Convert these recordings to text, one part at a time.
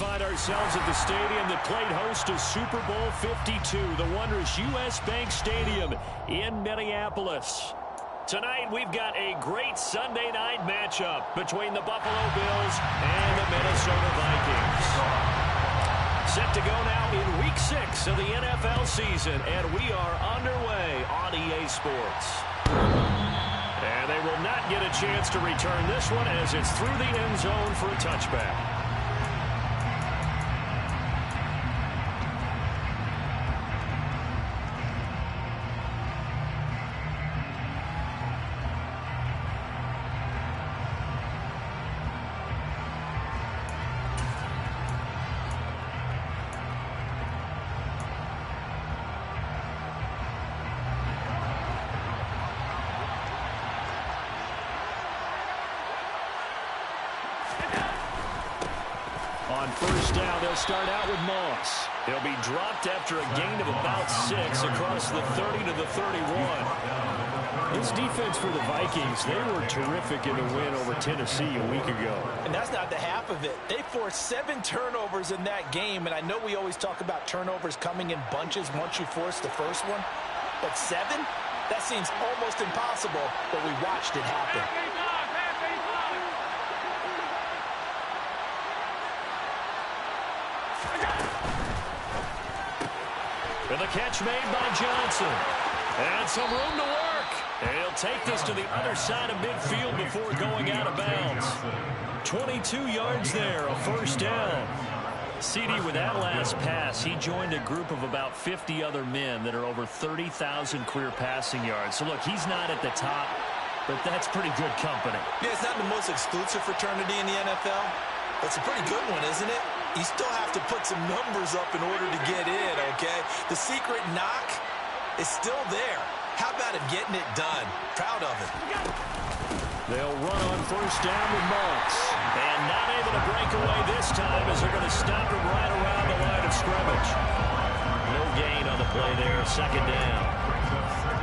find ourselves at the stadium that played host to Super Bowl 52, the wondrous U.S. Bank Stadium in Minneapolis. Tonight, we've got a great Sunday night matchup between the Buffalo Bills and the Minnesota Vikings. Set to go now in Week 6 of the NFL season, and we are underway on EA Sports. And they will not get a chance to return this one as it's through the end zone for a touchback. On first down, they'll start out with Moss. He'll be dropped after a gain of about 6 across the 30 to the 31. This defense for the Vikings, they were terrific in the win over Tennessee a week ago. And that's not the half of it. They forced 7 turnovers in that game, and I know we always talk about turnovers coming in bunches once you force the first one. But 7? That seems almost impossible, but we watched it happen. And the catch made by Johnson. And some room to work. And he'll take this to the other side of midfield before going out of bounds. 22 yards there, a first down. CD, with that last pass, he joined a group of about 50 other men that are over 30,000 career passing yards. So, look, he's not at the top, but that's pretty good company. Yeah, it's not the most exclusive fraternity in the NFL. That's a pretty good one, isn't it? You still have to put some numbers up in order to get in, okay? The secret knock is still there. How about him getting it done? Proud of it. They'll run on first down with Moss. And not able to break away this time as they're going to stop him right around the line of scrimmage. No gain on the play there, second down.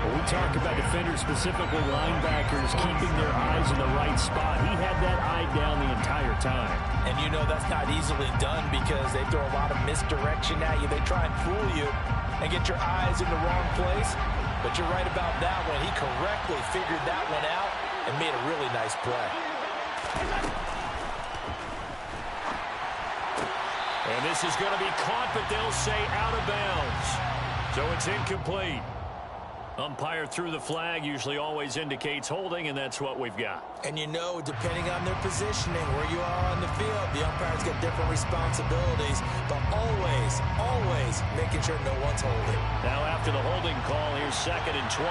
When we talk about defenders, specifically linebackers, keeping their eyes in the right spot, he had that eye down the entire time. And you know that's not easily done because they throw a lot of misdirection at you. They try and fool you and get your eyes in the wrong place. But you're right about that one. He correctly figured that one out and made a really nice play. And this is going to be caught, but they'll say out of bounds. So it's incomplete. Umpire threw the flag, usually always indicates holding, and that's what we've got. And you know, depending on their positioning, where you are on the field, the umpires get different responsibilities, but always, always making sure no one's holding. Now after the holding call, here's 2nd and 20.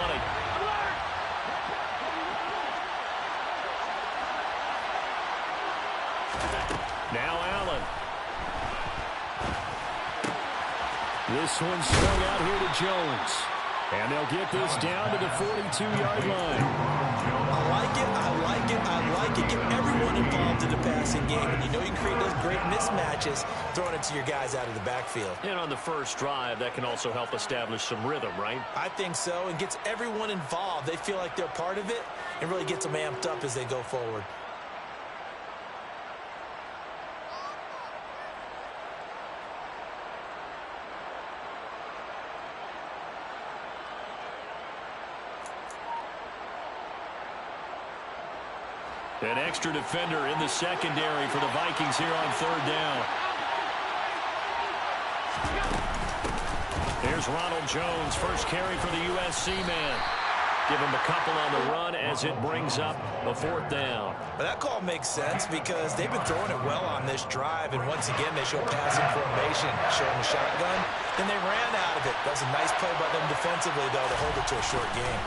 Now Allen. This one swung out here to Jones. And they'll get this down to the 42-yard line. I like it, I like it, I like it. Get everyone involved in the passing game. And you know you can create those great mismatches throwing it to your guys out of the backfield. And on the first drive, that can also help establish some rhythm, right? I think so, and gets everyone involved. They feel like they're part of it and really gets them amped up as they go forward. An extra defender in the secondary for the Vikings here on third down. Here's Ronald Jones, first carry for the USC man. Give him a couple on the run as it brings up a 4th down. But that call makes sense because they've been throwing it well on this drive, and once again they show passing formation, showing the shotgun, and they ran out of it. That was a nice play by them defensively, though, to hold it to a short game.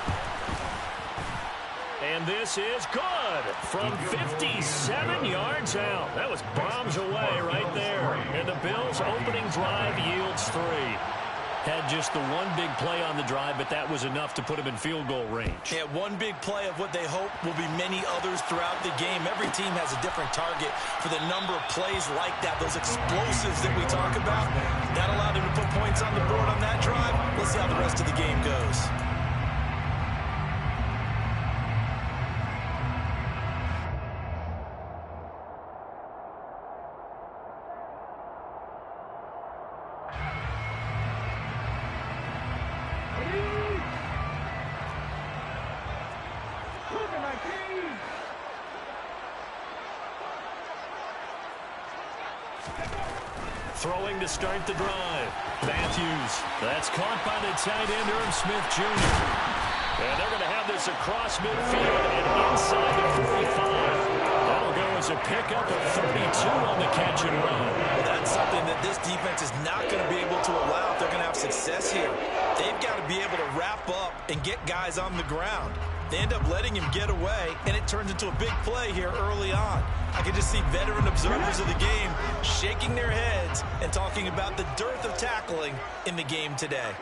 And this is good from 57 yards out. That was bombs away right there. And the Bills' opening drive yields 3. Had just the one big play on the drive, but that was enough to put him in field goal range. Yeah, one big play of what they hope will be many others throughout the game. Every team has a different target for the number of plays like that, those explosives that we talk about. That allowed them to put points on the board on that drive. Let's see how the rest of the game goes. Throwing to start the drive. Matthews. That's caught by the tight end, Irv Smith Jr. And they're going to have this across midfield and inside the 45. That'll go as a pickup of 32 on the catch and run. Well, that's something that this defense is not going to be able to allow if they're going to have success here. They've got to be able to wrap up and get guys on the ground. They end up letting him get away, and it turns into a big play here early on. I can just see veteran observers of the game shaking their heads and talking about the dearth of tackling in the game today.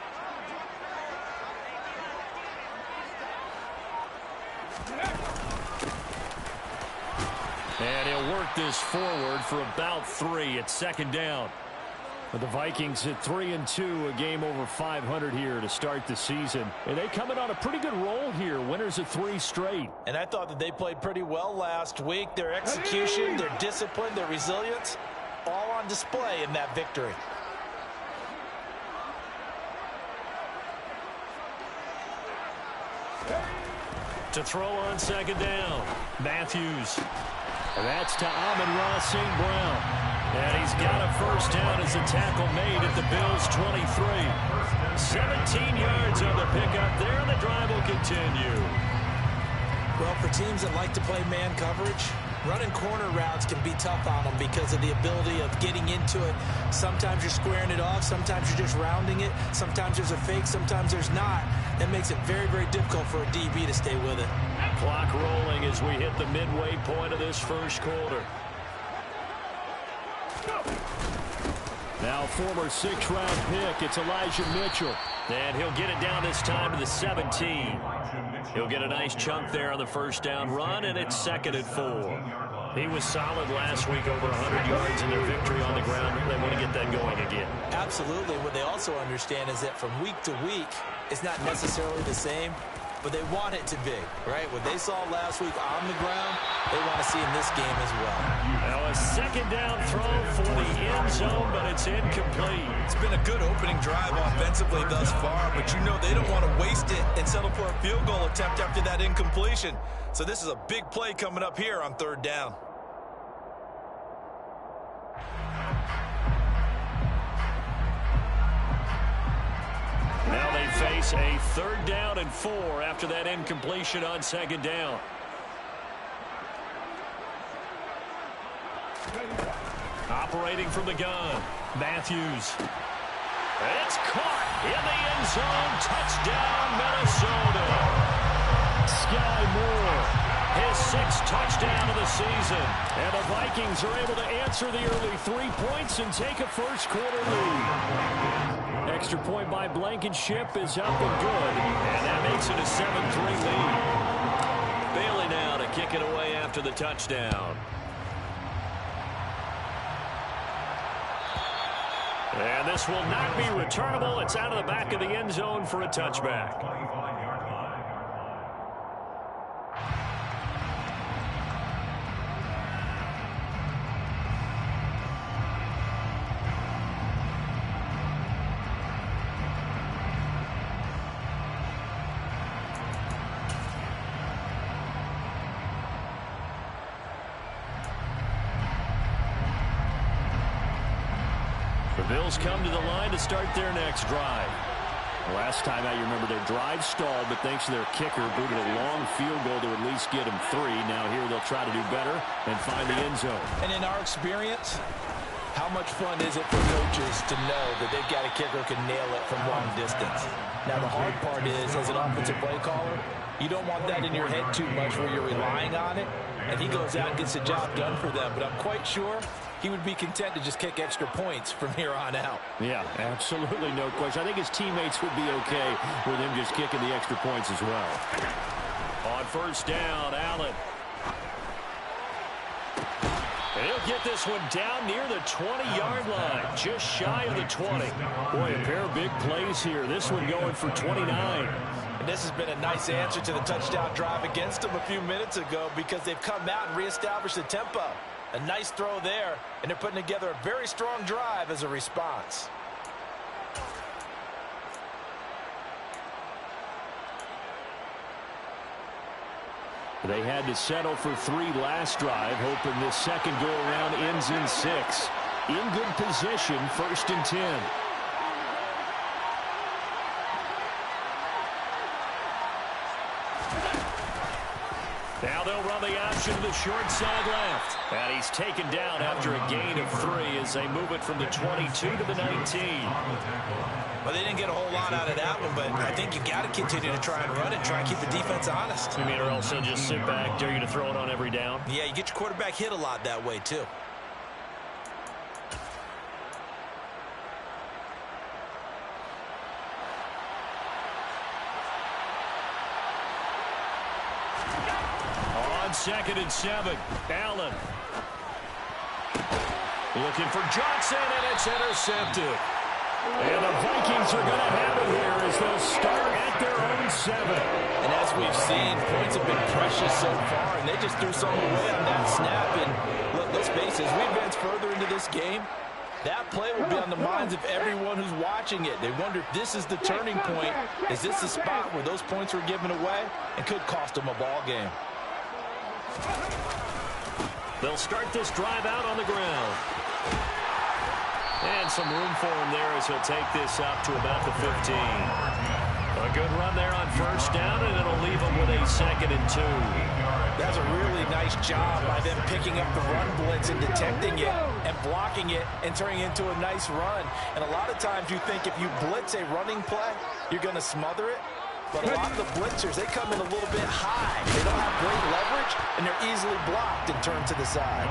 And he'll work this forward for about 3 at second down. But the Vikings at 3-2, a game over 500 here to start the season. And they come in on a pretty good roll here, winners of 3 straight. And I thought that they played pretty well last week. Their execution, their discipline, their resilience, all on display in that victory. To throw on second down, Matthews. And that's to Amon-Ra St. Brown. And he's got a first down as a tackle made at the Bills' 23. 17 yards on the pickup there, and the drive will continue. Well, for teams that like to play man coverage, running corner routes can be tough on them because of the ability of getting into it. Sometimes you're squaring it off. Sometimes you're just rounding it. Sometimes there's a fake. Sometimes there's not. That makes it very, very difficult for a DB to stay with it. Clock rolling as we hit the midway point of this first quarter. Now former 6th-round pick, it's Elijah Mitchell. And he'll get it down this time to the 17. He'll get a nice chunk there on the first down run, and it's 2nd and 4. He was solid last week, over 100 yards in their victory on the ground. They want to get that going again. Absolutely. What they also understand is that from week to week, it's not necessarily the same, but they want it to be, right? What they saw last week on the ground, they want to see in this game as well. Now a second down throw for the end zone, but it's incomplete. It's been a good opening drive offensively thus far, but you know they don't want to waste it and settle for a field goal attempt after that incompletion. So this is a big play coming up here on 3rd down. Now they face a 3rd down and 4 after that incompletion on 2nd down. Operating from the gun, Matthews. It's caught in the end zone. Touchdown, Minnesota. Sky Moore, his 6th touchdown of the season. And the Vikings are able to answer the early 3 points and take a first quarter lead. Extra point by Blankenship is up and good. And that makes it a 7-3 lead. Bailey now to kick it away after the touchdown. And this will not be returnable. It's out of the back of the end zone for a touchback. The Bills come to the line to start their next drive. Last time out, you remember their drive stalled, but thanks to their kicker, booted a long field goal to at least get them 3. Now here they'll try to do better and find the end zone. And in our experience, how much fun is it for coaches to know that they've got a kicker who can nail it from long distance? Now the hard part is, as an offensive play caller, you don't want that in your head too much where you're relying on it, and he goes out and gets the job done for them. But I'm quite sure he would be content to just kick extra points from here on out. Yeah, absolutely no question. I think his teammates would be okay with him just kicking the extra points as well. On first down, Allen. And he'll get this one down near the 20-yard line, just shy of the 20. Boy, a pair of big plays here. This one going for 29. And this has been a nice answer to the touchdown drive against them a few minutes ago because they've come out and reestablished the tempo. A nice throw there, and they're putting together a very strong drive as a response. They had to settle for 3 last drive, hoping this second go-around ends in 6. in good position, 1st and 10. Now they'll run the option to the short side left. And he's taken down after a gain of 3 as they move it from the 22 to the 19. Well, they didn't get a whole lot out of that one, but I think you got to continue to try and run it, try and keep the defense honest. You mean, or else they'll just sit back, dare you to throw it on every down? Yeah, you get your quarterback hit a lot that way, too. On 2nd and 7, Allen. Looking for Johnson, and it's intercepted. And the Vikings are going to have it here as they'll start at their own 7. And as we've seen, points have been precious so far, and they just threw some away on that snap. And look, let's face it, as we advance further into this game, that play will be on the minds of everyone who's watching it. They wonder if this is the turning point. Is this the spot where those points were given away and could cost them a ball game? They'll start this drive out on the ground. And some room for him there as he'll take this up to about the 15. A good run there on 1st down, and it'll leave him with a 2nd and 2. That's a really nice job by them picking up the run blitz and detecting it and blocking it and turning it into a nice run. And a lot of times you think if you blitz a running play, you're going to smother it. But a lot of the blitzers, they come in a little bit high. They don't have great leverage, and they're easily blocked and turned to the side.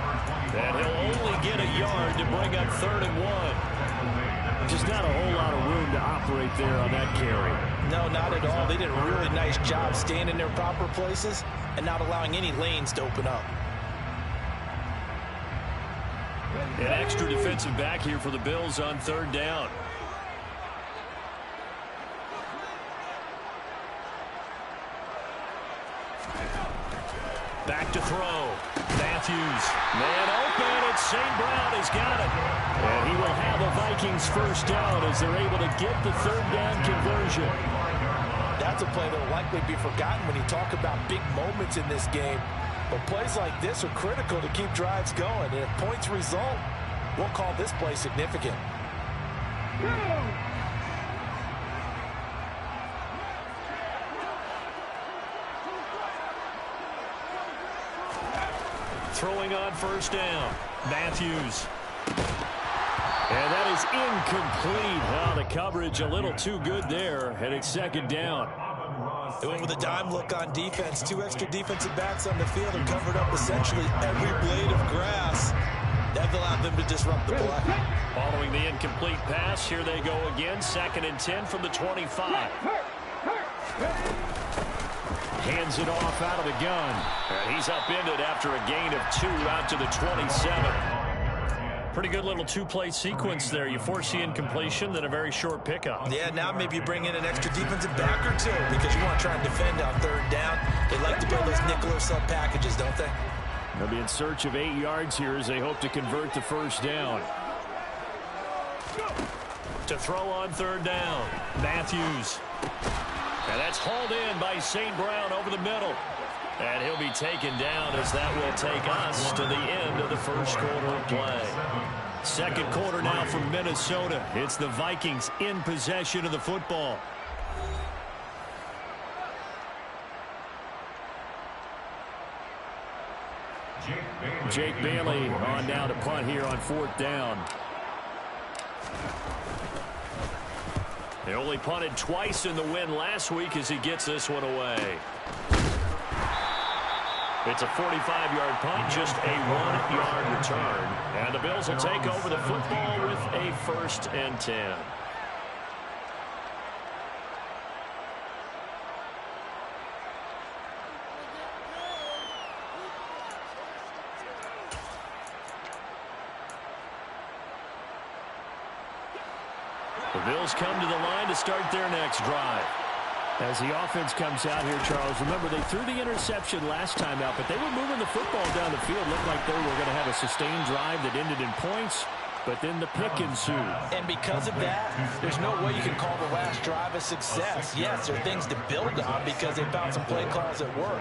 And he'll only get a yard to bring up 3rd and 1. Just not a whole lot of room to operate there on that carry. No, not at all. They did a really nice job staying in their proper places and not allowing any lanes to open up. An extra defensive back here for the Bills on 3rd down. Back to throw. Matthews. Man open. It's St. Brown. He's got it. And he will have a Vikings 1st down as they're able to get the 3rd down conversion. That's a play that will likely be forgotten when you talk about big moments in this game. But plays like this are critical to keep drives going. And if points result, we'll call this play significant. Throwing on 1st down. Matthews. And that is incomplete. Oh, the coverage a little too good there, and it's 2nd down. They went with a dime look on defense. 2 extra defensive backs on the field and covered up essentially every blade of grass. That allowed them to disrupt the play. Following the incomplete pass, here they go again. 2nd and 10 from the 25. Hands it off out of the gun. And he's upended after a gain of 2 out to the 27. Pretty good little 2-play sequence there. You force the incompletion, then a very short pickup. Yeah, now maybe you bring in an extra defensive back or 2 because you want to try and defend on 3rd down. They like to build those nickel or sub packages, don't they? They'll be in search of 8 yards here as they hope to convert the 1st down. To throw on 3rd down. Matthews. And that's hauled in by St. Brown over the middle. And he'll be taken down as that will take us to the end of the 1st quarter of play. 2nd quarter now from Minnesota. It's the Vikings in possession of the football. Jake Bailey on now to punt here on 4th down. They only punted twice in the win last week as he gets this one away. It's a 45-yard punt, just a 1-yard return. And the Bills will take over the football with a 1st and 10. The Bills come to the line to start their next drive. As the offense comes out here, Charles, remember they threw the interception last time out, but they were moving the football down the field. Looked like they were going to have a sustained drive that ended in points, but then the pick ensued. And because of that, there's no way you can call the last drive a success. Yes, there are things to build on because they found some play calls that work.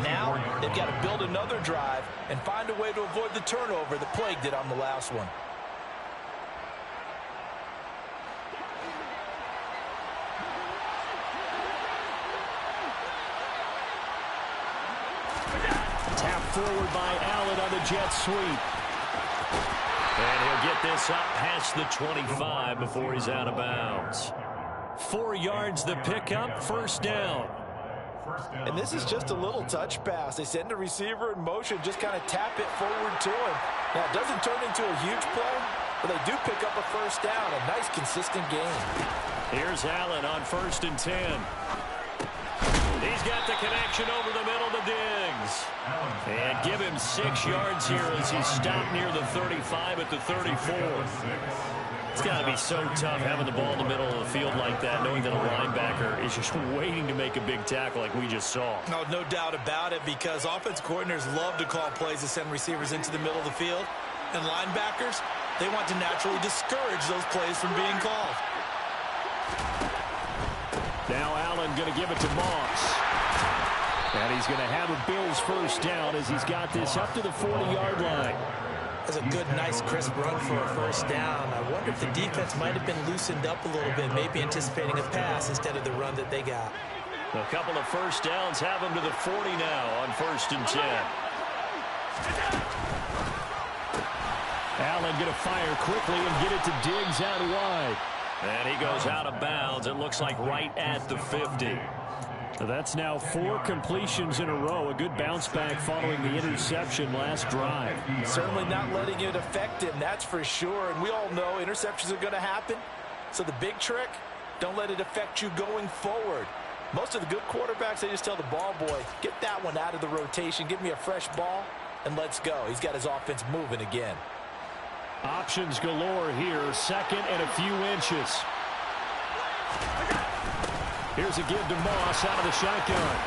Now, they've got to build another drive and find a way to avoid the turnover that plagued it on the last one. Tapped forward by Allen on the jet sweep. And he'll get this up past the 25 before he's out of bounds. 4 yards the pickup, first down. And this is just a little touch pass. They send the receiver in motion, just kind of tap it forward to him. Now, it doesn't turn into a huge play, but they do pick up a first down. A nice, consistent game. Here's Allen on 1st and 10. He's got the connection over the middle to Diggs. And give him 6 yards here as he's stopped near the 35 at the 34. It's got to be so tough having the ball in the middle of the field like that, knowing that a linebacker is just waiting to make a big tackle like we just saw. No doubt about it, because offense coordinators love to call plays to send receivers into the middle of the field. And linebackers, they want to naturally discourage those plays from being called. Now Allen going to give it to Moss. And he's going to have a Bills first down as he's got this up to the 40-yard line. That's a good, nice, crisp run for a first down. I wonder if the defense might have been loosened up a little bit, maybe anticipating a pass instead of the run that they got. A couple of first downs have him to the 40 now on 1st and 10. Allen going to fire quickly and get it to Diggs out wide. And he goes out of bounds. It looks like right at the 50. That's now 4 completions in a row. A good bounce back following the interception last drive. Certainly not letting it affect him, that's for sure. And we all know interceptions are going to happen. So the big trick, don't let it affect you going forward. Most of the good quarterbacks, they just tell the ball boy, get that one out of the rotation, give me a fresh ball, and let's go. He's got his offense moving again. Options galore here, 2nd and a few inches. Here's a give to Moss out of the shotgun.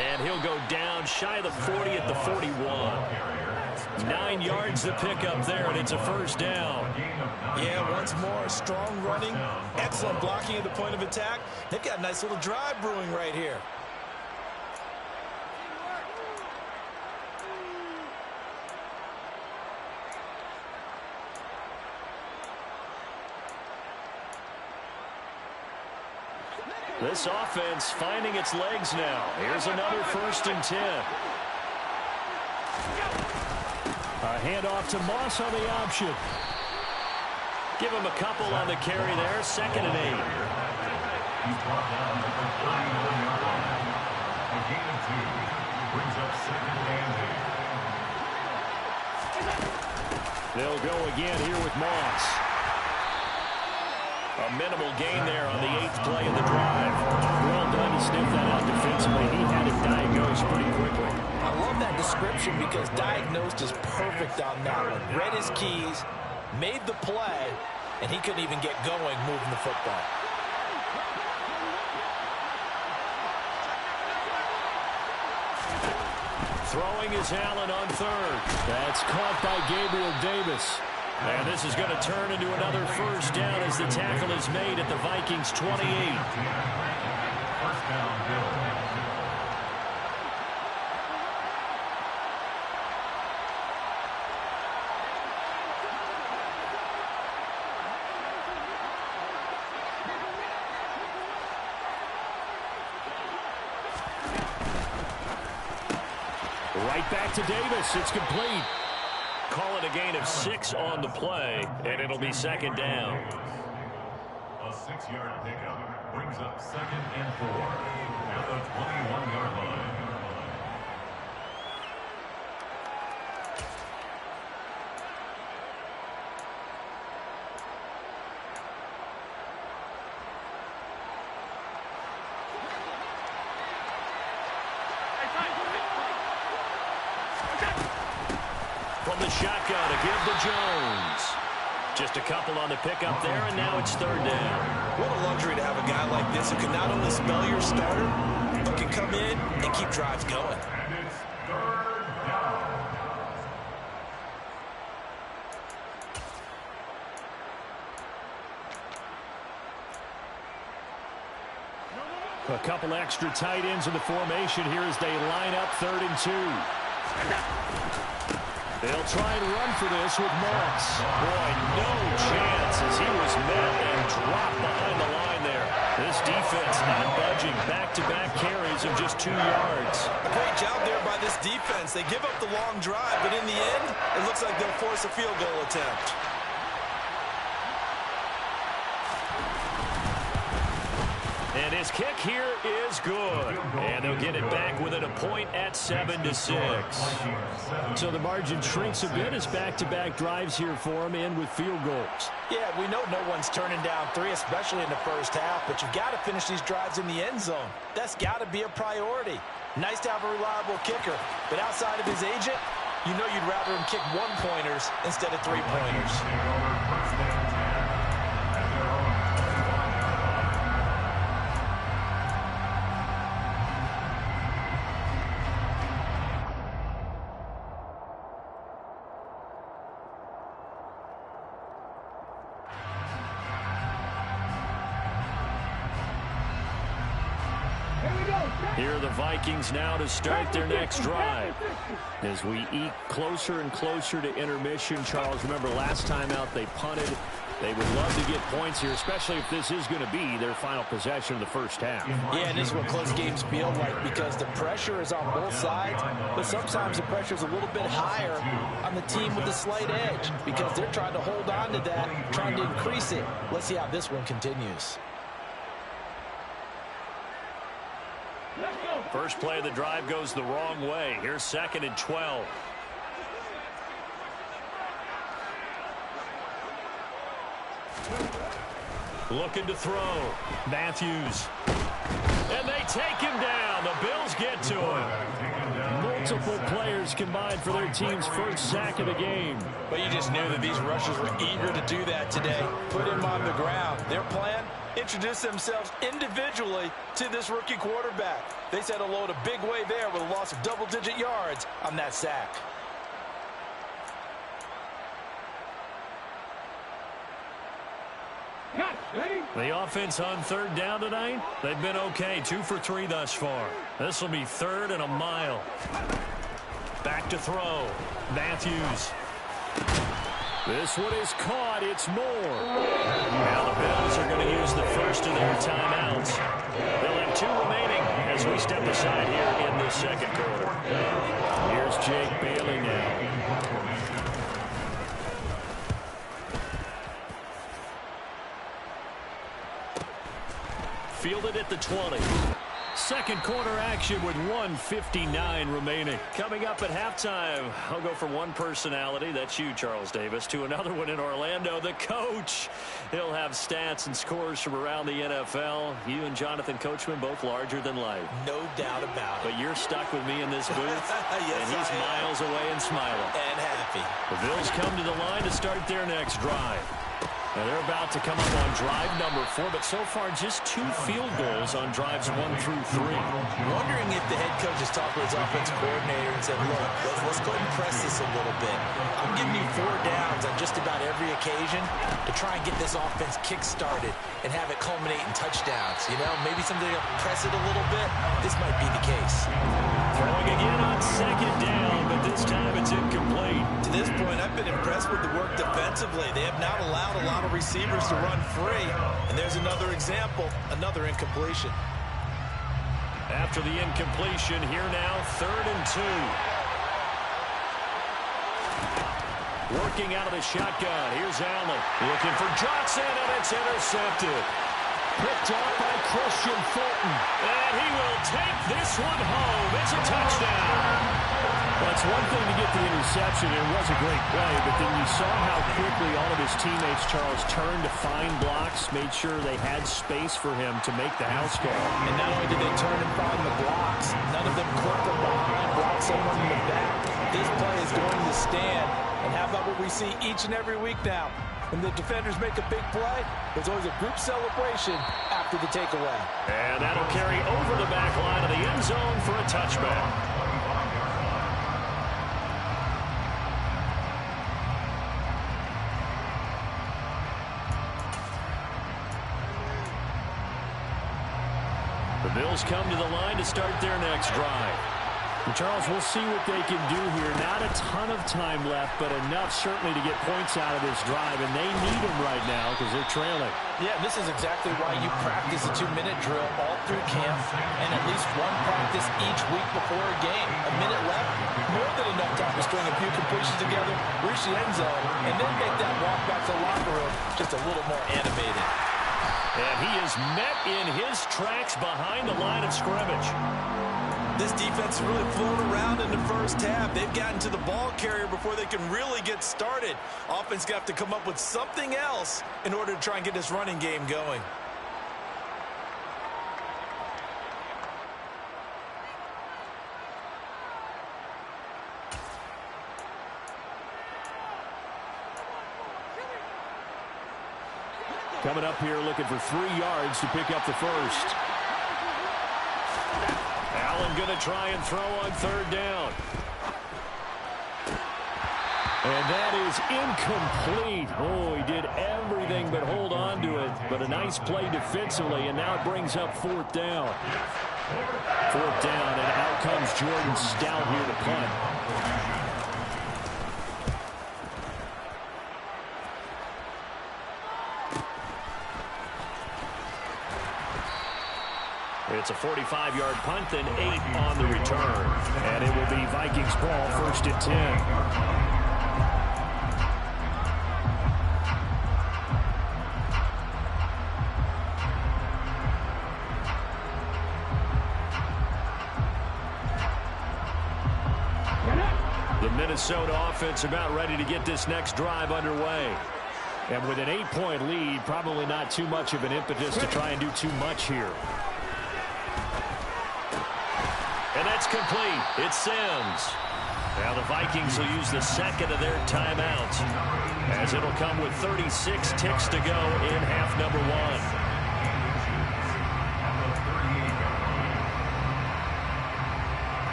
And he'll go down shy of the 40 at the 41. 9 yards to pick up there, and it's a first down. Yeah, once more, strong running, excellent blocking at the point of attack. They've got a nice little drive brewing right here. This offense finding its legs now. Here's another 1st and 10. A handoff to Moss on the option. Give him a couple on the carry there. 2nd and 8. He's brought down at the 31-yard line. A gain of 2 brings up 2nd and 8. They'll go again here with Moss. A minimal gain there on the 8th play of the drive. Well done to sniff that out defensively. He had it diagnosed pretty quickly. I love that description because diagnosed is perfect on that one. Read his keys, made the play, and he couldn't even get going moving the football. Throwing is Allen on 3rd. That's caught by Gabriel Davis. And this is going to turn into another first down as the tackle is made at the Vikings 28. First down, Bills. Right back to Davis. It's complete. Call it a gain of 6 on the play, and it'll be 2nd down. A 6-yard pickup brings up 2nd and 4 at the 21-yard line. From the shotgun, a give to Jones. Just a couple on the pickup there, and now it's 3rd down. What a luxury to have a guy like this who can not only spell your starter, but can come in and keep drives going. And it's 3rd down. A couple extra tight ends in the formation here as they line up 3rd and 2. They'll try and run for this with Moss. Boy, no chance as he was met and dropped behind the line there. This defense not budging. Back-to-back carries of just 2 yards. A great job there by this defense. They give up the long drive, but in the end, it looks like they'll force a field goal attempt. And his kick here is good. And they'll get it back within a point at 7-6. So the margin shrinks a bit as back-to-back drives here for him, and with field goals. Yeah, we know no one's turning down 3, especially in the first half, but you've got to finish these drives in the end zone. That's got to be a priority. Nice to have a reliable kicker, but outside of his agent, you know you'd rather him kick 1-pointers instead of 3-pointers. Here are the Vikings now to start their next drive. As we eke closer and closer to intermission, Charles, remember last time out they punted. They would love to get points here, especially if this is going to be their final possession of the first half. Yeah, and this is what close games feel like because the pressure is on both sides, but sometimes the pressure is a little bit higher on the team with the slight edge because they're trying to hold on to that, trying to increase it. Let's see how this one continues. First play of the drive goes the wrong way. Here's 2nd and 12. Looking to throw. Matthews. And they take him down. The Bills get to him. Multiple players combined for their team's first sack of the game. But you just knew that these rushers were eager to do that today. Put him on the ground. Their plan? Introduce themselves individually to this rookie quarterback. They set a load a big way there with a loss of double-digit yards on that sack. The offense on 3rd down tonight, they've been okay. 2 for 3 thus far. This will be 3rd and a mile. Back to throw. Matthews. This one is caught. It's Moore. Now the Bills are going to use the first of their timeouts. They'll have 2 remaining as we step aside here in this 2nd quarter. Here's Jake Bailey now. Fielded at the 20. 2nd quarter action with 1:59 remaining. Coming up at halftime, I'll go from one personality, that's you, Charles Davis, to another one in Orlando, the coach. He'll have stats and scores from around the NFL. You and Jonathan Coachman both larger than life. No doubt about it. But you're stuck with me in this booth, Yes, and he's miles away and smiling. And happy. The Bills come to the line to start their next drive. Now they're about to come up on drive number 4, but so far just 2 field goals on drives 1 through 3. Wondering if the head coach has talked with his offensive coordinator and said, look, let's go ahead and press this a little bit. I'm giving you 4 downs on just about every occasion to try and get this offense kick-started and have it culminate in touchdowns. You know, maybe someday to press it a little bit. This might be the case. Throwing again on 2nd down, but this time it's incomplete. To this point, I've been impressed with the work defensively. They have not allowed a lot of receivers to run free. And there's another example, another incompletion. After the incompletion, here now, 3rd and 2. Working out of the shotgun. Here's Allen. Looking for Johnson, and it's intercepted. Picked up by Christian Fulton. And he will take this one home. It's a touchdown. Well, it's one thing to get the interception. It was a great play, but then you saw how quickly all of his teammates, Charles, turned to find blocks, made sure they had space for him to make the house call. And not only did they turn and find the blocks, none of them clipped them behind, block someone in the back. This play is going to stand. And how about what we see each and every week now? When the defenders make a big play, there's always a group celebration after the takeaway. And that'll carry over the back line of the end zone for a touchback. The Bills come to the line to start their next drive. And Charles, we'll see what they can do here. Not a ton of time left, but enough certainly to get points out of this drive, and they need them right now because they're trailing. Yeah, this is exactly why you practice a 2-minute drill all through camp and at least one practice each week before a game. A minute left, more than enough time to string a few completions together, reach the end zone, and then make that walk back to the locker room just a little more animated. And he is met in his tracks behind the line of scrimmage. This defense has really flown around in the first half. They've gotten to the ball carrier before they can really get started. Offense got to come up with something else in order to try and get this running game going. Coming up here looking for 3 yards to pick up the first. Allen going to try and throw on 3rd down. And that is incomplete. Oh, he did everything but hold on to it. But a nice play defensively, and now it brings up 4th down. 4th down, and out comes Jordan Stout here to punt. It's a 45-yard punt and 8 on the return. And it will be Vikings ball, 1st and 10. The Minnesota offense about ready to get this next drive underway. And with an 8-point lead, probably not too much of an impetus to try and do too much here. And that's complete. It's Sims. Now the Vikings will use the 2nd of their timeouts, as it'll come with 36 ticks to go in half number 1.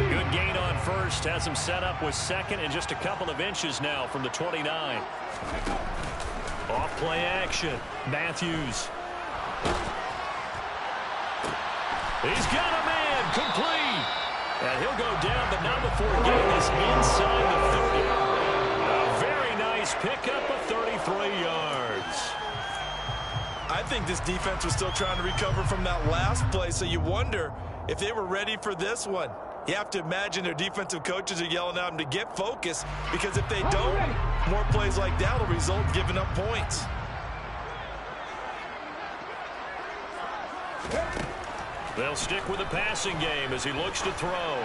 A good gain on 1st. Has him set up with 2nd and just a couple of inches now from the 29. Off play action. Matthews. He's got a man. Complete. And he'll go down, but not before getting this inside the 30. A very nice pickup of 33 yards. I think this defense was still trying to recover from that last play, so you wonder if they were ready for this one. You have to imagine their defensive coaches are yelling at them to get focused, because if they don't, more plays like that will result in giving up points. They'll stick with the passing game as he looks to throw.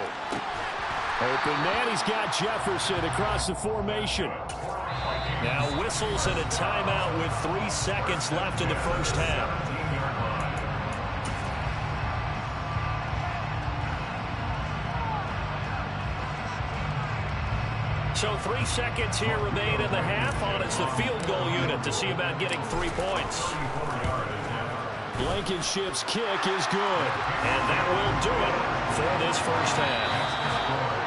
Open man, he's got Jefferson across the formation. Now whistles and a timeout with 3 seconds left in the first half. So 3 seconds here remain in the half. On it's the field goal unit to see about getting 3 points. Blankenship's kick is good. And that will do it for this first half.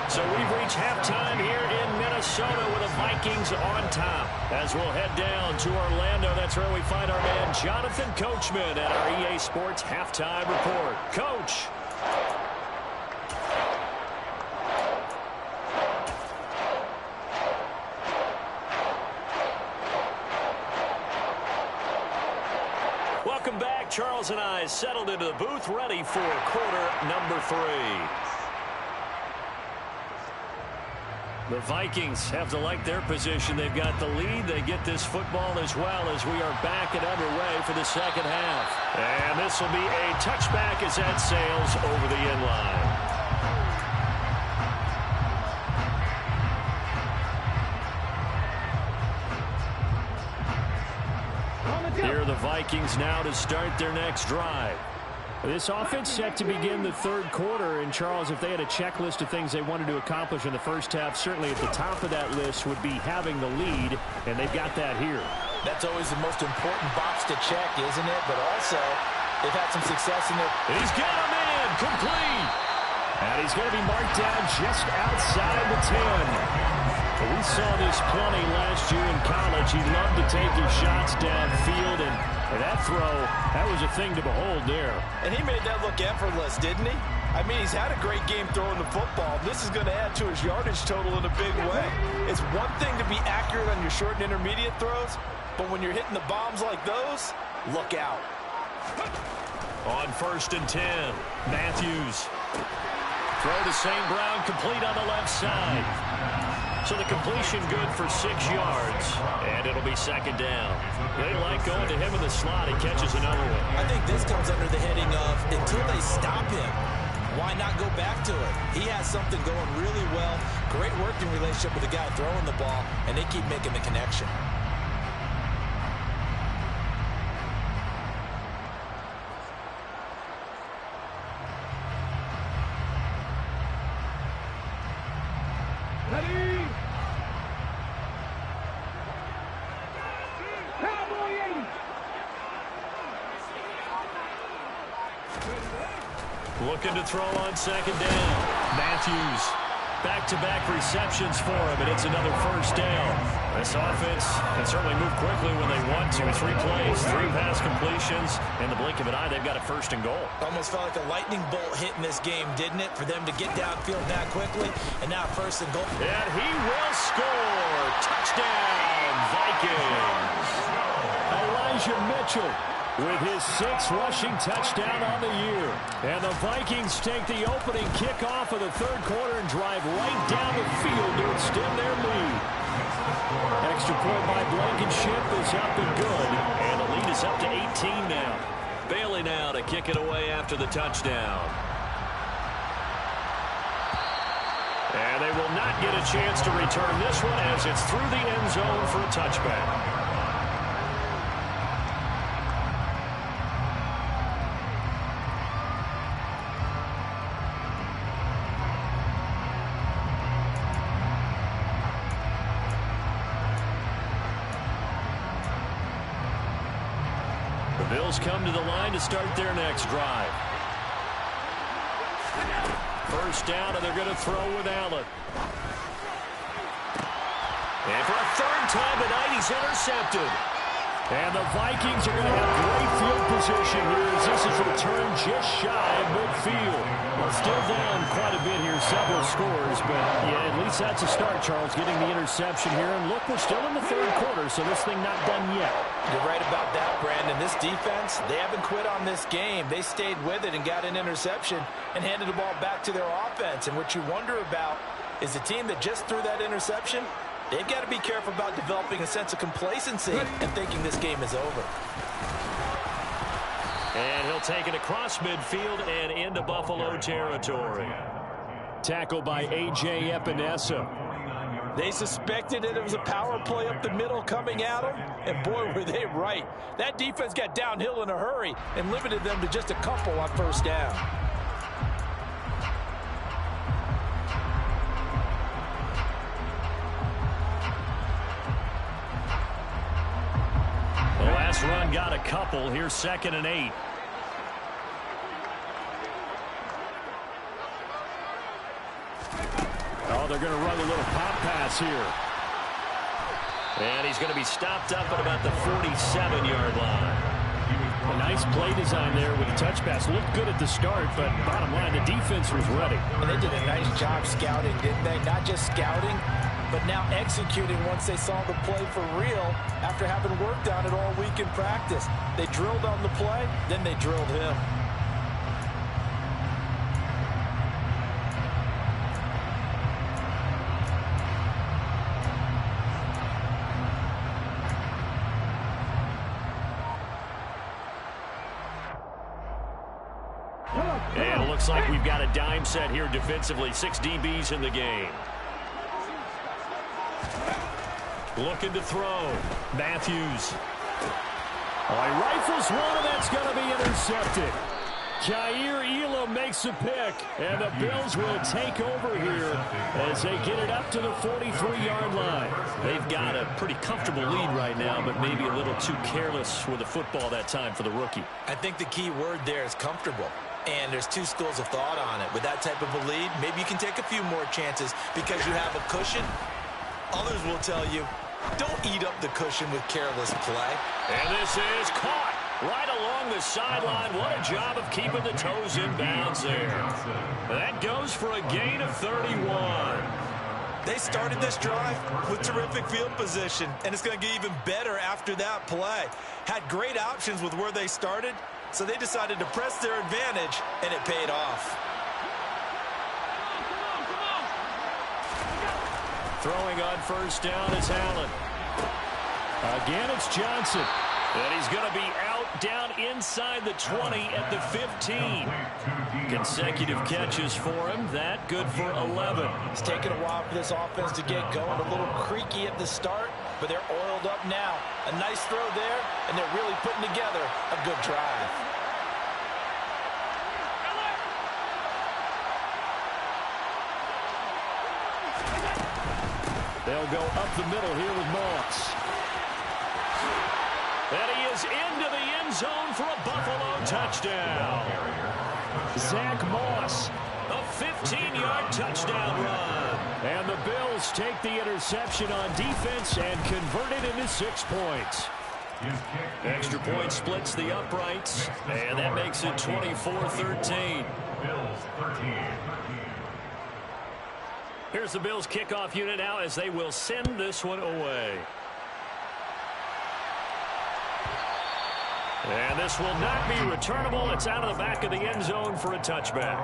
So we've reached halftime here in Minnesota with the Vikings on top. As we'll head down to Orlando, that's where we find our man Jonathan Coachman at our EA Sports Halftime Report. Coach. Welcome back. Charles and I settled into the booth, ready for quarter number 3. The Vikings have to like their position. They've got the lead. They get this football as well as we are back and underway for the second half. And this will be a touchback as that sails over the end line. Here are the Vikings now to start their next drive. This offense set to begin the 3rd quarter. And, Charles, if they had a checklist of things they wanted to accomplish in the first half, certainly at the top of that list would be having the lead, and they've got that here. That's always the most important box to check, isn't it? But also, they've had some success in their... He's got a man. Complete. And he's going to be marked down just outside the 10. We saw this plenty last year in college. He loved to take his shots downfield, and that throw, that was a thing to behold there. And he made that look effortless, didn't he? I mean, he's had a great game throwing the football. This is going to add to his yardage total in a big way. It's one thing to be accurate on your short and intermediate throws, but when you're hitting the bombs like those, look out. On 1st and 10, Matthews. Throw to St. Brown, complete on the left side. So the completion good for 6 yards, and it'll be 2nd down. They like going to him in the slot. He catches another one. I think this comes under the heading of until they stop him, why not go back to it? He has something going really well. Great working relationship with the guy throwing the ball, and they keep making the connection. Looking to throw on 2nd down. Matthews, back-to-back receptions for him, and it's another 1st down. This offense can certainly move quickly when they want to. 3 plays, 3 pass completions. In the blink of an eye, they've got a 1st and goal. Almost felt like a lightning bolt hit in this game, didn't it? For them to get downfield that quickly, and now 1st and goal. And he will score. Touchdown, Vikings. Elijah Mitchell with his 6th rushing touchdown on the year. And the Vikings take the opening kickoff of the 3rd quarter and drive right down the field to extend their lead. Extra point by Blankenship is up and good. And the lead is up to 18 now. Bailey now to kick it away after the touchdown. And they will not get a chance to return this one as it's through the end zone for a touchback. The Bills come to the line to start their next drive. 1st down, and they're going to throw with Allen. And for a 3rd time tonight, he's intercepted. And the Vikings are going to have great field position here as this is returned just shy of midfield. Well, still down quite a bit here, several scores, but yeah, at least that's a start, Charles, getting the interception here. And look, we're still in the 3rd quarter, so this thing not done yet. You're right about that, Brandon. This defense, they haven't quit on this game. They stayed with it and got an interception and handed the ball back to their offense. And what you wonder about is the team that just threw that interception, they've got to be careful about developing a sense of complacency and thinking this game is over. And he'll take it across midfield and into Buffalo territory. Tackle by A.J. Epinesa. They suspected that it was a power play up the middle coming at them, and boy, were they right. That defense got downhill in a hurry and limited them to just a couple on 1st down. The last run got a couple. Here's 2nd and 8. Oh, they're going to run a little pop pass here. And he's going to be stopped up at about the 47-yard line. A nice play design there with the touch pass. Looked good at the start, but bottom line, the defense was ready. And they did a nice job scouting, didn't they? Not just scouting, but now executing once they saw the play for real after having worked on it all week in practice. They drilled on the play, then they drilled him. And it looks like we've got a dime set here defensively. 6 DBs in the game. Looking to throw. Matthews. Oh, he rifles one, and that's going to be intercepted. Jair Elam makes a pick, and the Bills will take over here as they get it up to the 43-yard line. They've got a pretty comfortable lead right now, but maybe a little too careless with the football that time for the rookie. I think the key word there is comfortable. And there's 2 schools of thought on it. With that type of a lead, maybe you can take a few more chances because you have a cushion. Others will tell you, Don't eat up the cushion with careless play. And this is caught right along the sideline. What a job of keeping the toes in bounds there. That goes for a gain of 31. They started this drive with terrific field position, and it's going to get even better after that play. Had great options with where they started, so they decided to press their advantage, and it paid off. Throwing on first down is Allen. Again, it's Johnson. And he's going to be out down inside the 20 at the 15. Consecutive catches for him. That good for 11. It's taken a while for this offense to get going. A little creaky at the start, but they're oiled up now. A nice throw there, and they're really putting together a good drive. They'll go up the middle here with Moss. And he is into the end zone for a Buffalo touchdown. Zach Moss, a 15-yard touchdown run. And the Bills take the interception on defense and convert it into 6 points. Extra point splits the uprights, and that makes it 24-13. Here's the Bills kickoff unit now as they will send this one away. And this will not be returnable. It's out of the back of the end zone for a touchback.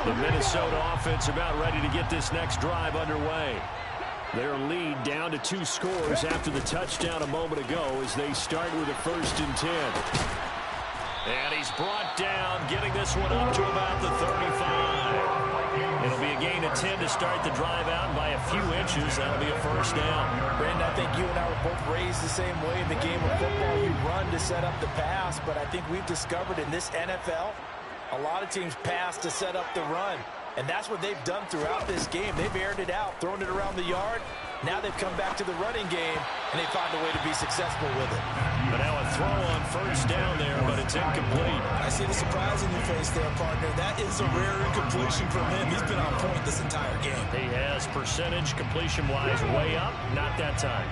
The Minnesota offense about ready to get this next drive underway. Their lead down to 2 scores after the touchdown a moment ago as they start with a 1st and 10. And he's brought down, getting this one up to about the 35. It'll be a gain of 10 to start the drive out, and by a few inches, that'll be a 1st down. Brandon, I think you and I were both raised the same way in the game of football. You run to set up the pass, but I think we've discovered in this NFL, a lot of teams pass to set up the run. And that's what they've done throughout this game. They've aired it out, thrown it around the yard. Now they've come back to the running game, and they found a way to be successful with it. But now a throw on 1st down there, but it's incomplete. I see the surprise in your face there, partner. That is a rare incompletion from him. He's been on point this entire game. He has percentage completion-wise way up. Not that time.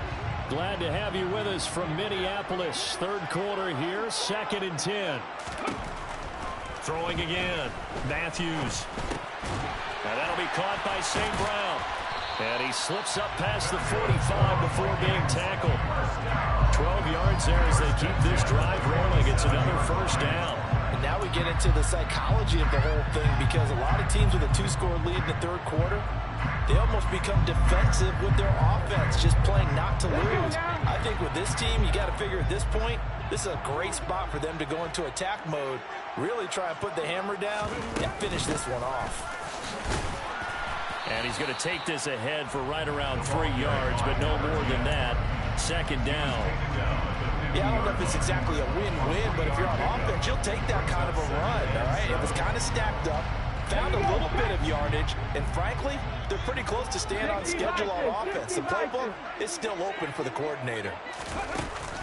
Glad to have you with us from Minneapolis. 3rd quarter here, 2nd and 10. Throwing again, Matthews. And that'll be caught by St. Brown. And he slips up past the 45 before being tackled. 12 yards there as they keep this drive rolling. It's another 1st down. And now we get into the psychology of the whole thing, because a lot of teams with a 2-score lead in the 3rd quarter, they almost become defensive with their offense, just playing not to lose. I think with this team, you got to figure at this point, this is a great spot for them to go into attack mode, really try and put the hammer down and finish this one off. And he's going to take this ahead for right around 3 yards, but no more than that. 2nd down. Yeah, I don't know if it's exactly a win-win, but if you're on offense, you'll take that kind of a run, all right? It was kind of stacked up, found a little bit of yardage, and frankly, they're pretty close to staying on schedule on offense. The playbook is still open for the coordinator.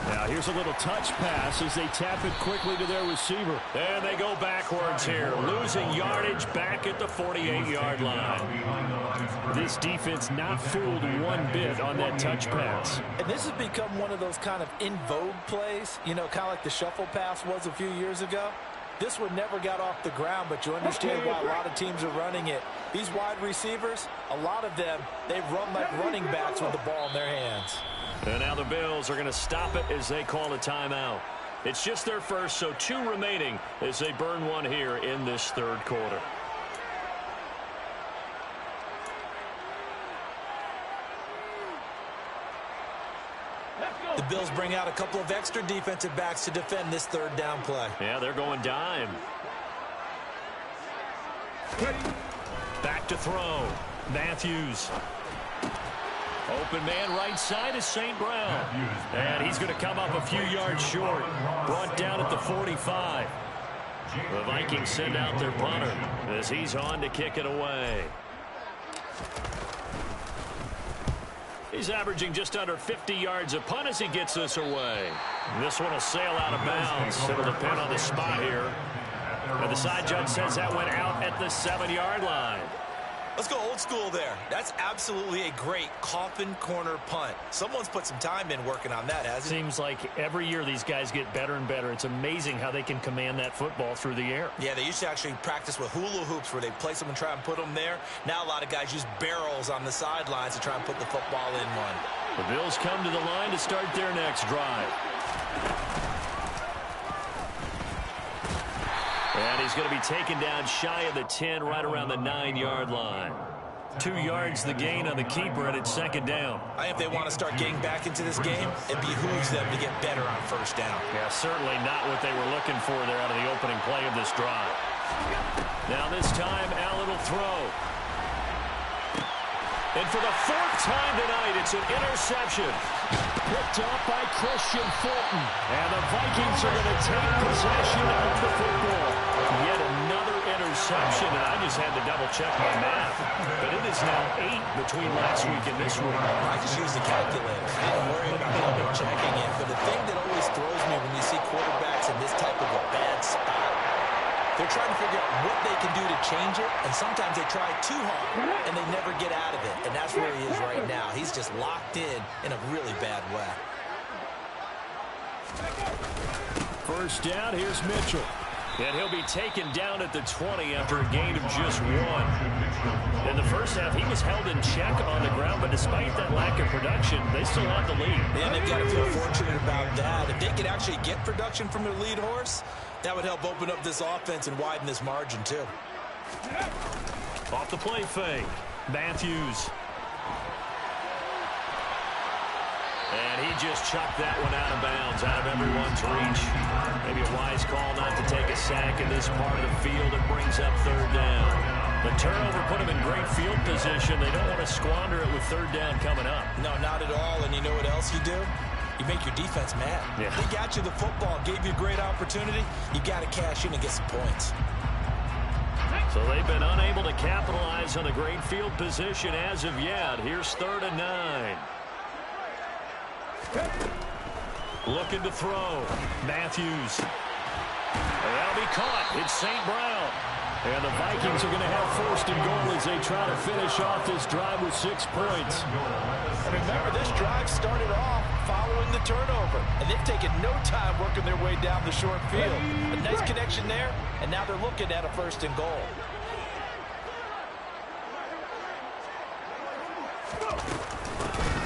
Now here's a little touch pass as they tap it quickly to their receiver. And they go backwards here, losing yardage back at the 48-yard line. This defense not fooled one bit on that touch pass. And this has become one of those kind of in vogue plays, you know, kind of like the shuffle pass was a few years ago. This one never got off the ground, but you understand why a lot of teams are running it. These wide receivers, a lot of them, they run like running backs with the ball in their hands. And now the Bills are going to stop it as they call a timeout. It's just their first, so 2 remaining as they burn one here in this 3rd quarter. The Bills bring out a couple of extra defensive backs to defend this 3rd down play. Yeah, they're going dime. Back to throw. Matthews. Open man right side is St. Brown. And he's going to come up a few yards short. Brought down at the 45. The Vikings send out their punter as he's on to kick it away. He's averaging just under 50 yards a punt as he gets this away. This one will sail out of bounds. It'll depend on the spot here. And the side judge says that went out at the 7-yard line. Let's go old school there. That's absolutely a great coffin corner punt. Someone's put some time in working on that, hasn't it? Seems like every year these guys get better and better. It's amazing how they can command that football through the air. Yeah, they used to actually practice with hula hoops where they place them and try and put them there. Now a lot of guys use barrels on the sidelines to try and put the football in one. The Bills come to the line to start their next drive. And he's going to be taken down shy of the 10, right around the 9-yard line. 2 yards the gain on the keeper, and it's second down. I think if they want to start getting back into this game, it behooves them to get better on first down. Yeah, certainly not what they were looking for there out of the opening play of this drive. Now this time, Allen will throw. And for the 4th time tonight, it's an interception. Picked up by Christian Fulton. And the Vikings are going to take possession of the football. Yet another interception, and I just had to double-check my math. But it is now 8 between last week and this week. I just use the calculator. I don't worry about double-checking it. But the thing that always throws me when you see quarterbacks in this type of a bad spot, they're trying to figure out what they can do to change it, and sometimes they try too hard, and they never get out of it. And that's where he is right now. He's just locked in a really bad way. First down, here's Mitchell. And he'll be taken down at the 20 after a gain of just 1. In the first half, he was held in check on the ground, but despite that lack of production, they still have the lead. And they've got to feel fortunate about that. If they could actually get production from their lead horse, that would help open up this offense and widen this margin, too. Off the play fake, Matthews. And he just chucked that one out of bounds, out of everyone's reach. Maybe a wise call not to take a sack in this part of the field. It brings up 3rd down. The turnover put them in great field position. They don't want to squander it with 3rd down coming up. No, not at all. And you know what else you do? You make your defense mad. Yeah. They got you the football, gave you a great opportunity. You got to cash in and get some points. So they've been unable to capitalize on the great field position as of yet. Here's 3rd and 9. Looking to throw. Matthews. That'll be caught. It's St. Brown. And the Vikings are going to have 1st and goal as they try to finish off this drive with 6 points. And remember, this drive started off following the turnover. And they've taken no time working their way down the short field. A nice connection there, and now they're looking at a 1st and goal.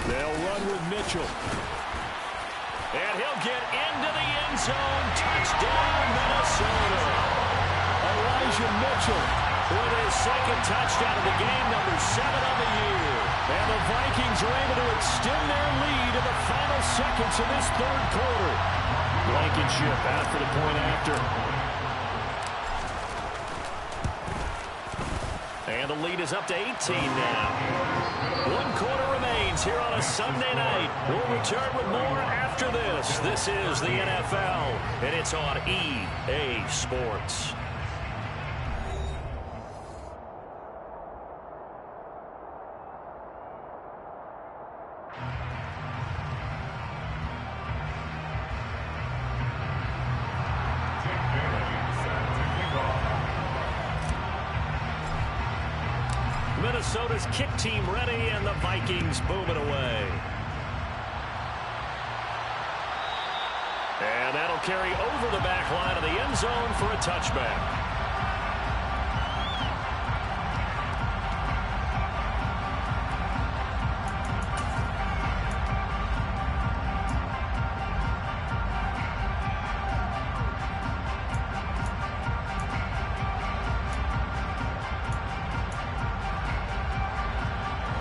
They'll run with Mitchell. And he'll get into the end zone. Touchdown, Minnesota. Elijah Mitchell with his 2nd touchdown of the game, number 7 on the year. And the Vikings are able to extend their lead in the final seconds of this 3rd quarter. Blankenship out for the point after. And the lead is up to 18 now. 1 quarter remains here on a Sunday night. We'll return with more after this. This is the NFL, and it's on EA Sports. Minnesota's kick team ready, and the Vikings booming away. And that'll carry over the back line of the end zone for a touchback.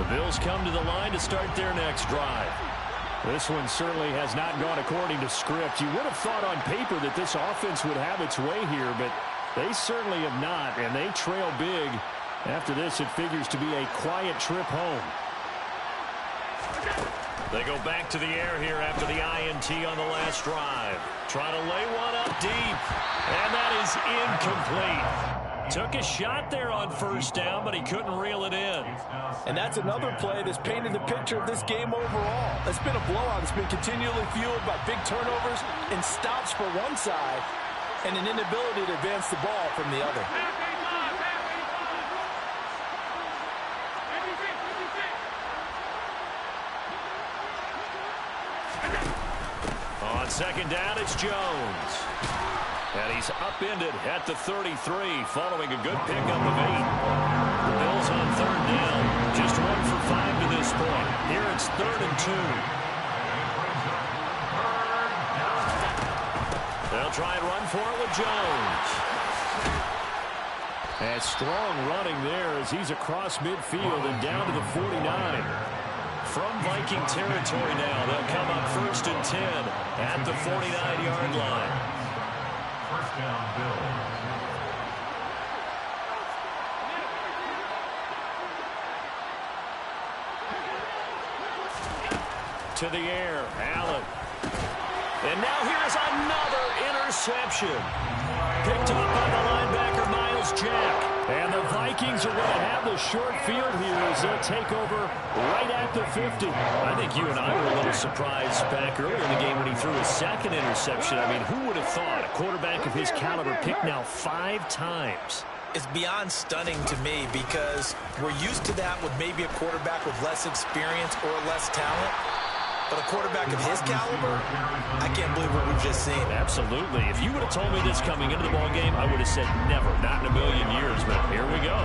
Bills come to the line to start their next drive. This one certainly has not gone according to script. You would have thought on paper that this offense would have its way here, but they certainly have not, and they trail big. After this, it figures to be a quiet trip home. They go back to the air here after the INT on the last drive. Trying to lay one up deep, and that is incomplete. Took a shot there on first down, but he couldn't reel it in. And that's another play that's painted the picture of this game overall. It's been a blowout. It's been continually fueled by big turnovers and stops for one side and an inability to advance the ball from the other. On second down, it's Jones. And he's upended at the 33 following a good pickup of 8. The Bills on third down. Just 1 for 5 to this point. Here it's 3rd and 2. They'll try and run for it with Jones. And strong running there as he's across midfield and down to the 49. From Viking territory now, they'll come up 1st and 10 at the 49-yard line. First down, Bills. To the air, Allen. And now here's another interception. Picked up by the linebacker, Miles Jack. And the Vikings are going to have the short field here as they'll take over right at the 50. I think you and I were a little surprised back earlier in the game when he threw his second interception. I mean, who would have thought a quarterback of his caliber picked now 5 times? It's beyond stunning to me because we're used to that with maybe a quarterback with less experience or less talent. But a quarterback of his caliber, I can't believe what we've just seen. Absolutely. If you would have told me this coming into the ballgame, I would have said never, not in a million years. But here we go.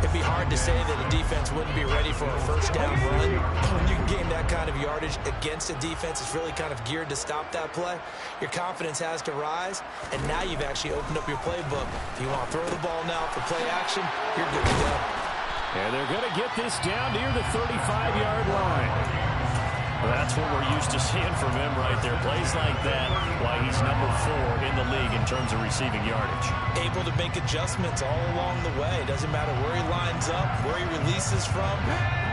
It'd be hard to say that a defense wouldn't be ready for a first down run. When you can gain that kind of yardage against a defense that's really kind of geared to stop that play, your confidence has to rise, and now you've actually opened up your playbook. If you want to throw the ball now for play action, you're good to go. And they're going to get this down near the 35-yard line. That's what we're used to seeing from him right there. Plays like that, why he's number 4 in the league in terms of receiving yardage. Able to make adjustments all along the way. Doesn't matter where he lines up, where he releases from.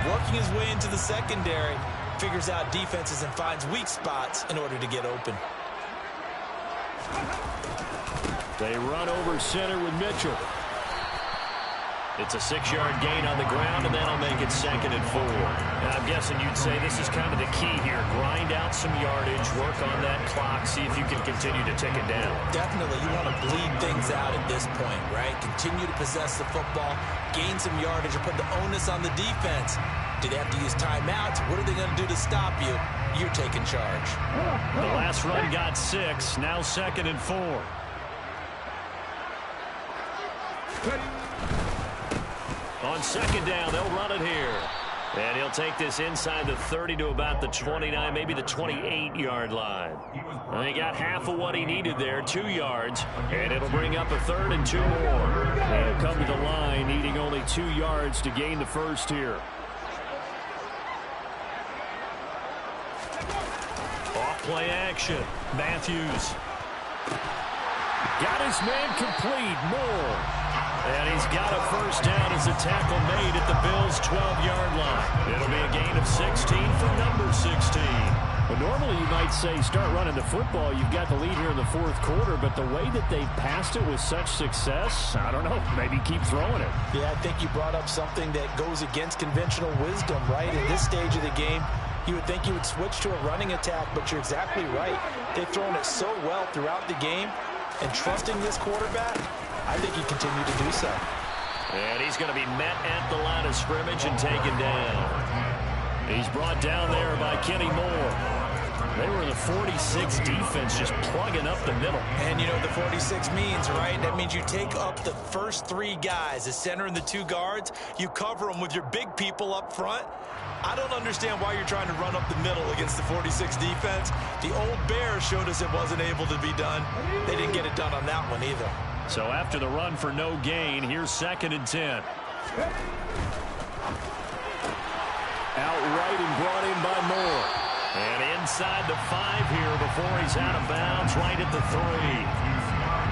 Working his way into the secondary, figures out defenses and finds weak spots in order to get open. They run over center with Mitchell. It's a 6-yard gain on the ground, and that'll make it 2nd and 4. Now, I'm guessing you'd say this is kind of the key here. Grind out some yardage, work on that clock, see if you can continue to tick it down. Definitely, you want to bleed things out at this point, right? Continue to possess the football, gain some yardage, and put the onus on the defense. Do they have to use timeouts? What are they going to do to stop you? You're taking charge. The last run got 6, now 2nd and 4. On second down, they'll run it here. And he'll take this inside the 30 to about the 29, maybe the 28-yard line. And he got half of what he needed there, 2 yards. And it'll bring up a 3rd and 2 more. They'll come to the line, needing only 2 yards to gain the first here. Off play action. Matthews. Got his man complete. Moore. And he's got a first down as a tackle made at the Bills' 12-yard line. It'll be a gain of 16 for number 16. Well, normally you might say start running the football. You've got the lead here in the 4th quarter, but the way that they've passed it with such success, I don't know, maybe keep throwing it. Yeah, I think you brought up something that goes against conventional wisdom, right? In this stage of the game, you would think you would switch to a running attack, but you're exactly right. They've thrown it so well throughout the game, and trusting this quarterback, I think he continued to do so. And he's going to be met at the line of scrimmage and taken down. He's brought down there by Kenny Moore. They were in the 46 defense, just plugging up the middle. And you know what the 46 means, right? That means you take up the first 3 guys, the center and the 2 guards. You cover them with your big people up front. I don't understand why you're trying to run up the middle against the 46 defense. The old Bears showed us it wasn't able to be done. They didn't get it done on that one either. So after the run for no gain, here's 2nd and 10. Outright and brought in by Moore. And inside the 5 here before he's out of bounds, right at the 3.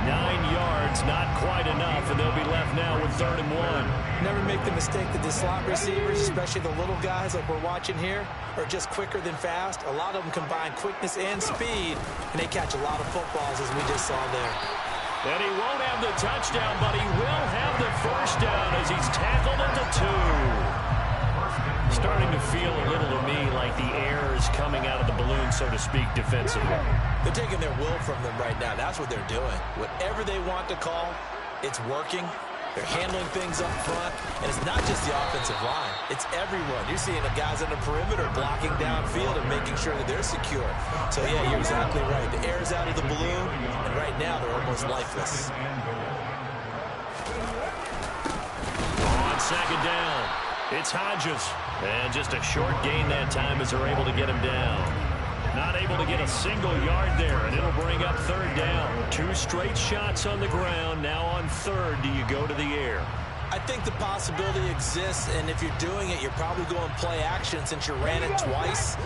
9 yards, not quite enough, and they'll be left now with 3rd and 1. Never make the mistake that the slot receivers, especially the little guys like we're watching here, are just quicker than fast. A lot of them combine quickness and speed, and they catch a lot of footballs as we just saw there. And he won't have the touchdown, but he will have the first down as he's tackled at the 2. Starting to feel a little to me like the air is coming out of the balloon, so to speak, defensively. They're taking their will from them right now. That's what they're doing. Whatever they want to call, it's working. They're handling things up front, and it's not just the offensive line. It's everyone. You're seeing the guys on the perimeter blocking downfield and making sure that they're secure. So, yeah, you're exactly right. The air's out of the balloon, and right now they're almost lifeless. On second down, it's Hodges. And just a short gain that time as they're able to get him down. Not able to get a single yard there, and it'll bring up third down. 2 straight shots on the ground. Now on third, do you go to the air? I think the possibility exists, and if you're doing it, you're probably going play action since you ran it twice.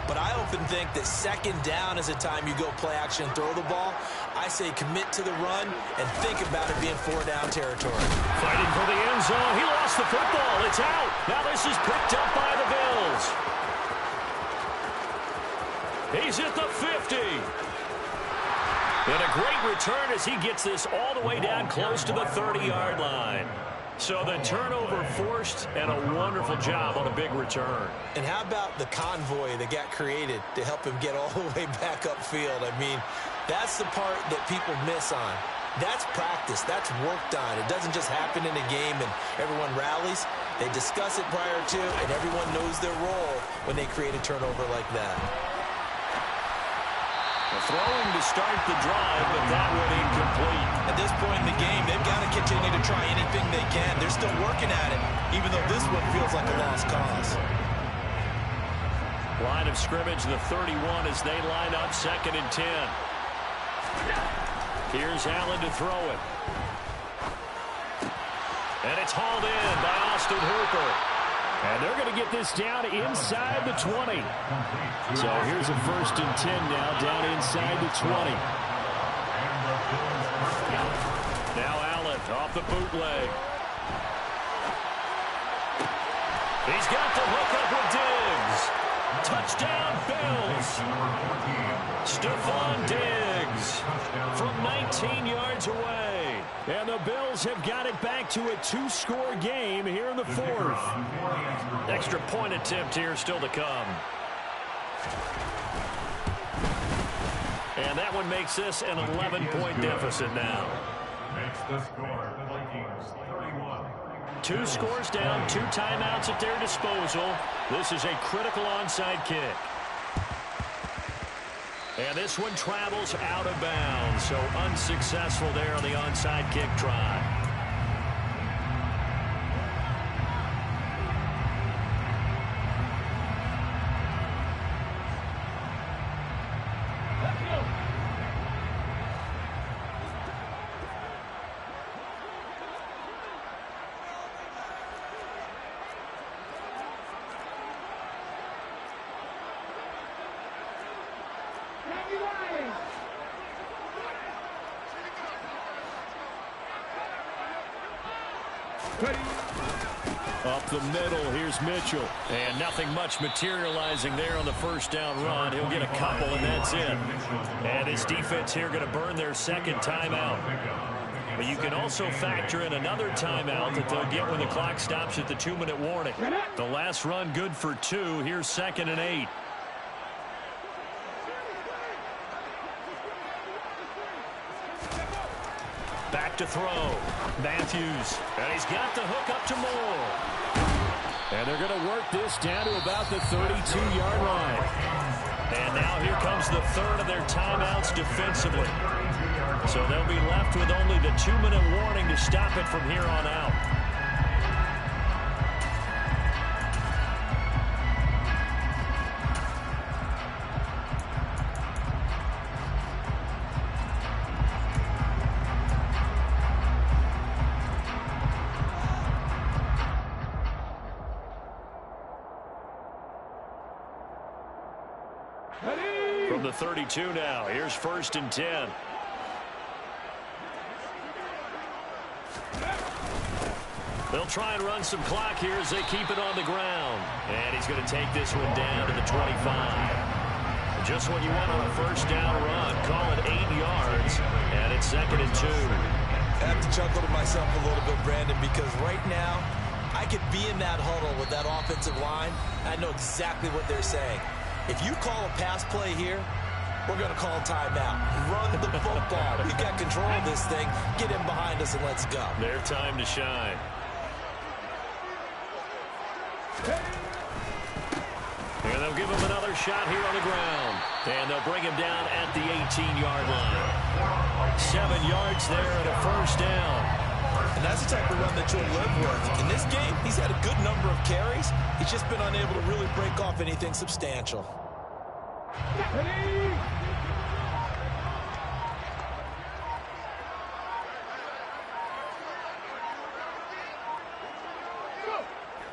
But I often think that second down is a time you go play action and throw the ball. I say commit to the run and think about it being 4-down territory. Fighting for the end zone. He lost the football. It's out. Now this is picked up by the Bills. He's at the 50. And a great return as he gets this all the way down close to the 30-yard line. So the turnover forced and a wonderful job on a big return. And how about the convoy that got created to help him get all the way back upfield? I mean, that's the part that people miss on. That's practice. That's worked on. It doesn't just happen in a game and everyone rallies. They discuss it prior to, and everyone knows their role when they create a turnover like that. Throwing to start the drive, but that one incomplete. At this point in the game, they've got to continue to try anything they can. They're still working at it, even though this one feels like a lost cause. Line of scrimmage, the 31 as they line up 2nd and 10. Here's Allen to throw it. And it's hauled in by Austin Hooper. And they're going to get this down inside the 20. So here's a 1st and 10 now, down inside the 20. Now Allen off the bootleg. He's got the hook up with Diggs. Touchdown, Bills. Stephon Diggs from 19 yards away. And the Bills have got it back to a 2-score game here in the 4th. Extra point attempt here still to come. And that one makes this an 11-point deficit now. Makes the score, the Vikings 31. 2 scores down, 2 timeouts at their disposal. This is a critical onside kick. And this one travels out of bounds, so unsuccessful there on the onside kick try. Up the middle, here's Mitchell. And nothing much materializing there on the 1st down run. He'll get a couple, and that's it. And his defense here going to burn their 2nd timeout. But you can also factor in another timeout that they'll get when the clock stops at the 2-minute warning. The last run good for 2. Here's 2nd and 8. Back to throw. Matthews. And he's got the hook up to Moore. And they're going to work this down to about the 32-yard line. And now here comes the 3rd of their timeouts defensively. So they'll be left with only the 2-minute warning to stop it from here on out. From the 32 now, here's 1st and 10. They'll try and run some clock here as they keep it on the ground. And he's going to take this one down to the 25. Just what you want on a first down run. Call it 8 yards, and it's 2nd and 2. I have to chuckle to myself a little bit, Brandon, because right now I could be in that huddle with that offensive line. I know exactly what they're saying. If you call a pass play here, we're going to call timeout. Run the football. We've got control of this thing. Get in behind us and let's go. Their time to shine. And they'll give him another shot here on the ground. And they'll bring him down at the 18-yard line. 7 yards there and a first down. And that's the type of run that you'll live with. In this game, he's had a good number of carries. He's just been unable to really break off anything substantial.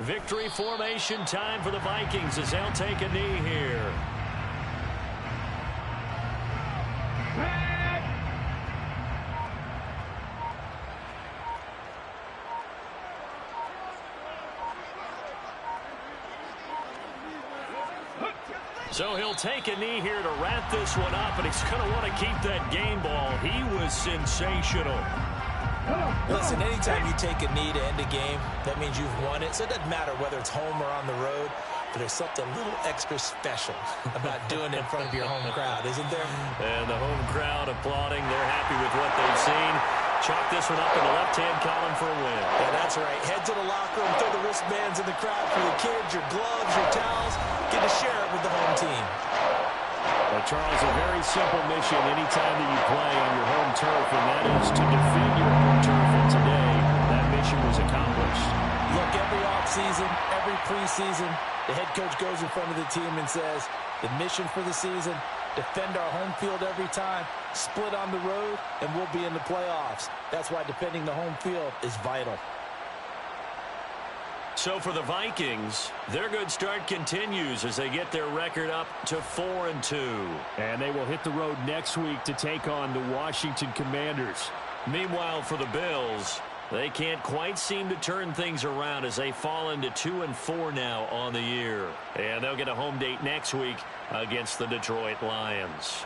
Victory formation time for the Vikings as they'll take a knee here. So he'll take a knee here to wrap this one up, and he's going to want to keep that game ball. He was sensational. Listen, anytime you take a knee to end a game, that means you've won it. So it doesn't matter whether it's home or on the road, but there's something a little extra special about doing it in front of your home crowd, isn't there? And the home crowd applauding. They're happy with what they've seen. Chalk this one up in the left-hand column for a win. Yeah, that's right. Head to the locker room, throw the wristbands in the crowd for the kids, your gloves, your towels. Get to share it with the home team. Well, Charles, a very simple mission anytime that you play on your home turf, and that is to defend your home turf. And today, that mission was accomplished. Look, every offseason, every preseason, the head coach goes in front of the team and says, the mission for the season, defend our home field every time, split on the road, and we'll be in the playoffs. That's why defending the home field is vital. So for the Vikings, their good start continues as they get their record up to 4-2. And they will hit the road next week to take on the Washington Commanders. Meanwhile, for the Bills, they can't quite seem to turn things around as they fall into 2-4 now on the year. And they'll get a home date next week against the Detroit Lions.